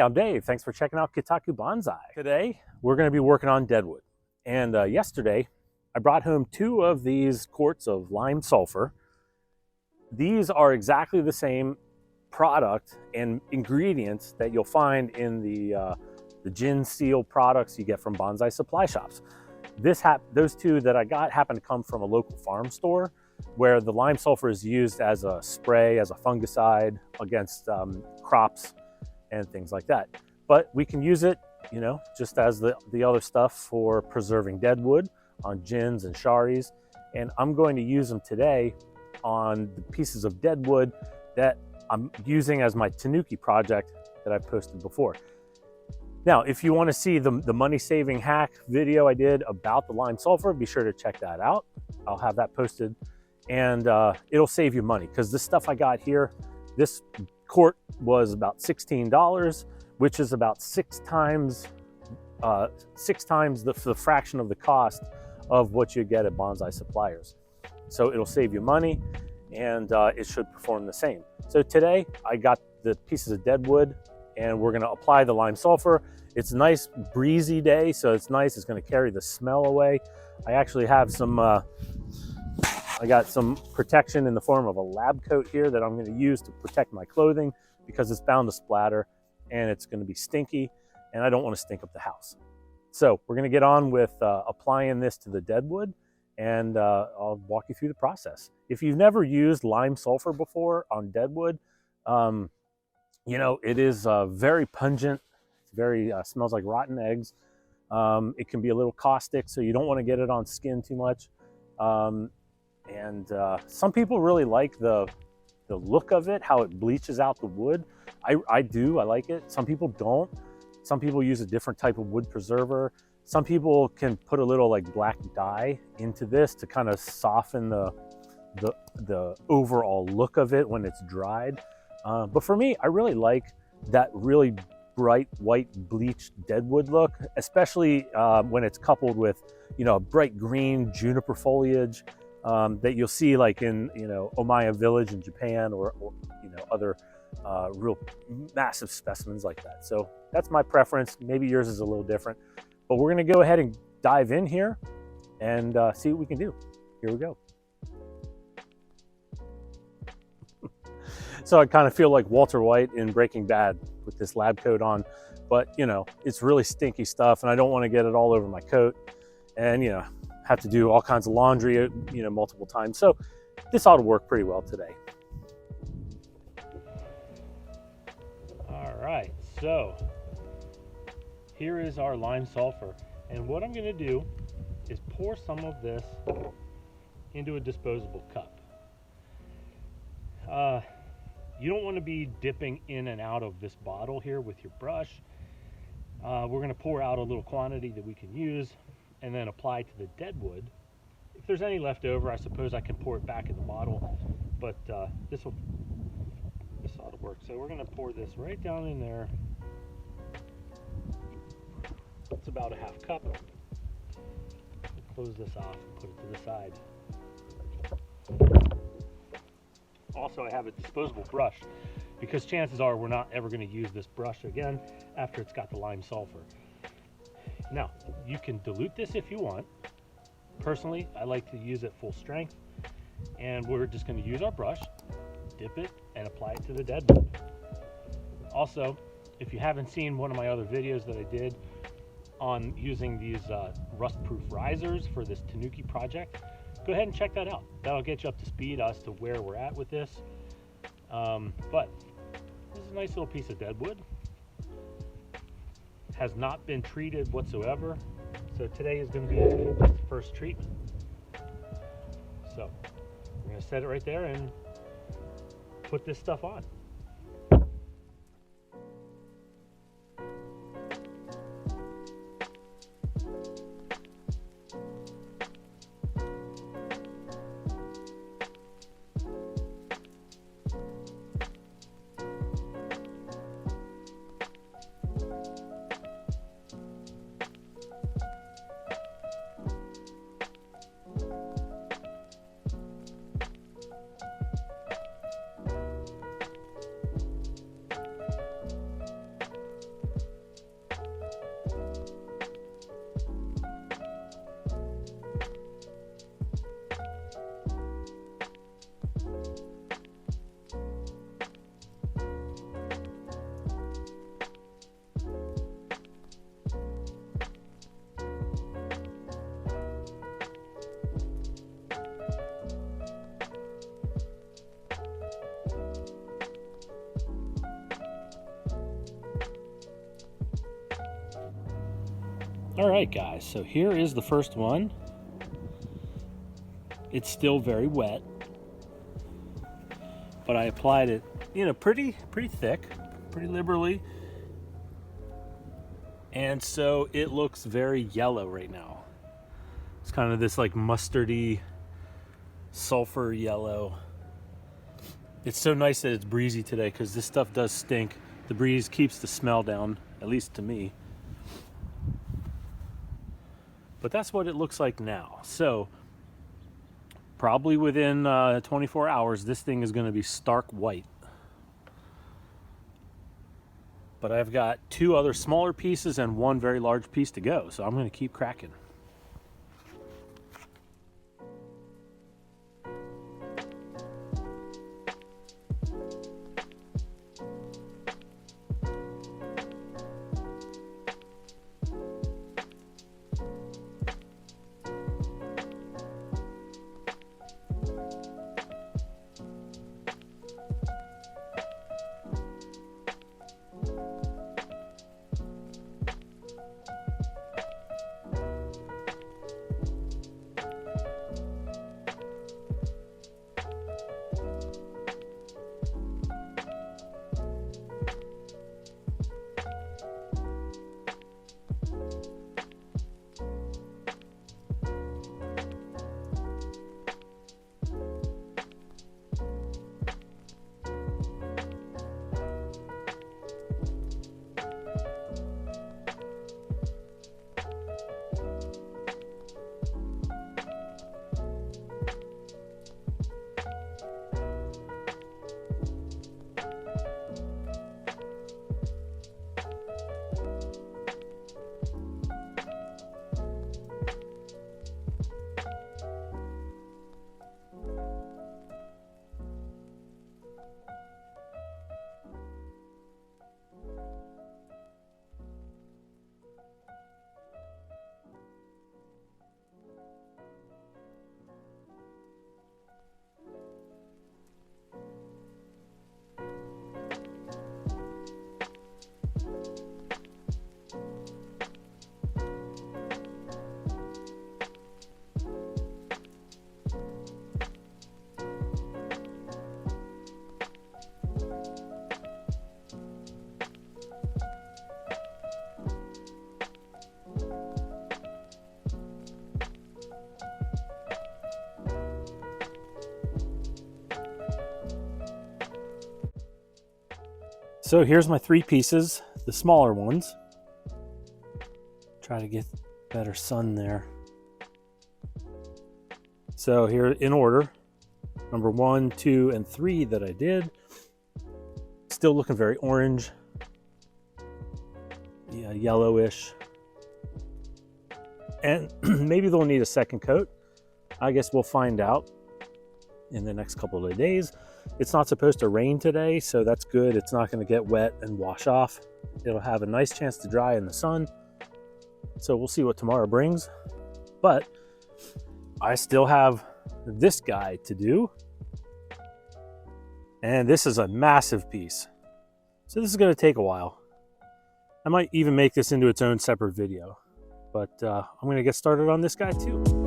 I'm Dave. Thanks for checking out Kitaku Bonsai. Today, we're going to be working on Deadwood. And yesterday, I brought home 2 of these quarts of lime sulphur. These are exactly the same product and ingredients that you'll find in the gin seal products you get from bonsai supply shops. Those 2 that I got happen to come from a local farm store where the lime sulphur is used as a spray, as a fungicide against crops and things like that. But we can use it, just as the other stuff for preserving deadwood on gins and sharis. And I'm going to use them today on the pieces of deadwood that I'm using as my Tanuki project that I've posted before. Now, if you want to see the money-saving hack video I did about the lime sulphur, be sure to check that out. I'll have that posted, and it'll save you money because this stuff I got here, this quart was about $16, which is about 6 times the fraction of the cost of what you get at bonsai suppliers. So it'll save you money, and it should perform the same. So today I got the pieces of deadwood, and we're going to apply the lime sulphur. It's a nice breezy day, so it's nice. It's going to carry the smell away. I actually have some I got some protection in the form of a lab coat here that I'm going to use to protect my clothing because it's bound to splatter and it's going to be stinky, and I don't want to stink up the house. So we're going to get on with applying this to the deadwood, and I'll walk you through the process. If you've never used lime sulphur before on deadwood, it is very pungent. It's very smells like rotten eggs. It can be a little caustic, so you don't want to get it on skin too much. Some people really like the look of it, how it bleaches out the wood. I do, I like it. Some people don't. Some people use a different type of wood preserver. Some people can put a little like black dye into this to kind of soften the overall look of it when it's dried. But for me, I really like that really bright white bleached deadwood look, especially when it's coupled with, bright green juniper foliage that you'll see like in, Omaya Village in Japan or other real massive specimens like that. So that's my preference. Maybe yours is a little different, but we're going to go ahead and dive in here and see what we can do. Here we go. So I kind of feel like Walter White in Breaking Bad with this lab coat on, but it's really stinky stuff and I don't want to get it all over my coat and, have to do all kinds of laundry, multiple times. So this ought to work pretty well today. All right, so here is our lime sulphur. And what I'm gonna do is pour some of this into a disposable cup. You don't want to be dipping in and out of this bottle here with your brush. We're going to pour out a little quantity that we can use and then apply to the deadwood. If there's any left over, I suppose I can pour it back in the bottle, but this ought to work. So we're going to pour this right down in there. It's about a half cup. Close this off and put it to the side. Also, I have a disposable brush because chances are we're not ever going to use this brush again after it's got the lime sulphur. Now, you can dilute this if you want. Personally, I like to use it full strength, and we're just going to use our brush, dip it, and apply it to the deadwood. Also, if you haven't seen one of my other videos that I did on using these rust-proof risers for this Tanuki project, go ahead and check that out. That'll get you up to speed as to where we're at with this. But this is a nice little piece of deadwood. Has not been treated whatsoever. So today is going to be just the first treatment. So we're going to set it right there and put this stuff on. All right, guys, so here is the first one. It's still very wet, but I applied it, you know, pretty thick, pretty liberally. And so it looks very yellow right now. It's kind of this like mustardy, sulfur yellow. It's so nice that it's breezy today because this stuff does stink. The breeze keeps the smell down, at least to me. But that's what it looks like now. So probably within 24 hours, this thing is going to be stark white. But I've got 2 other smaller pieces and 1 very large piece to go. So I'm going to keep cracking. So here's my 3 pieces, the smaller ones. Try to get better sun there. So here in order, number 1, 2, and 3 that I did. Still looking very orange. Yeah, yellowish. And maybe they'll need a second coat. I guess we'll find out in the next couple of days. It's not supposed to rain today, so that's good. It's not going to get wet and wash off. It'll have a nice chance to dry in the sun. So we'll see what tomorrow brings. But I still have this guy to do. And this is a massive piece. So this is going to take a while. I might even make this into its own separate video. But I'm going to get started on this guy too.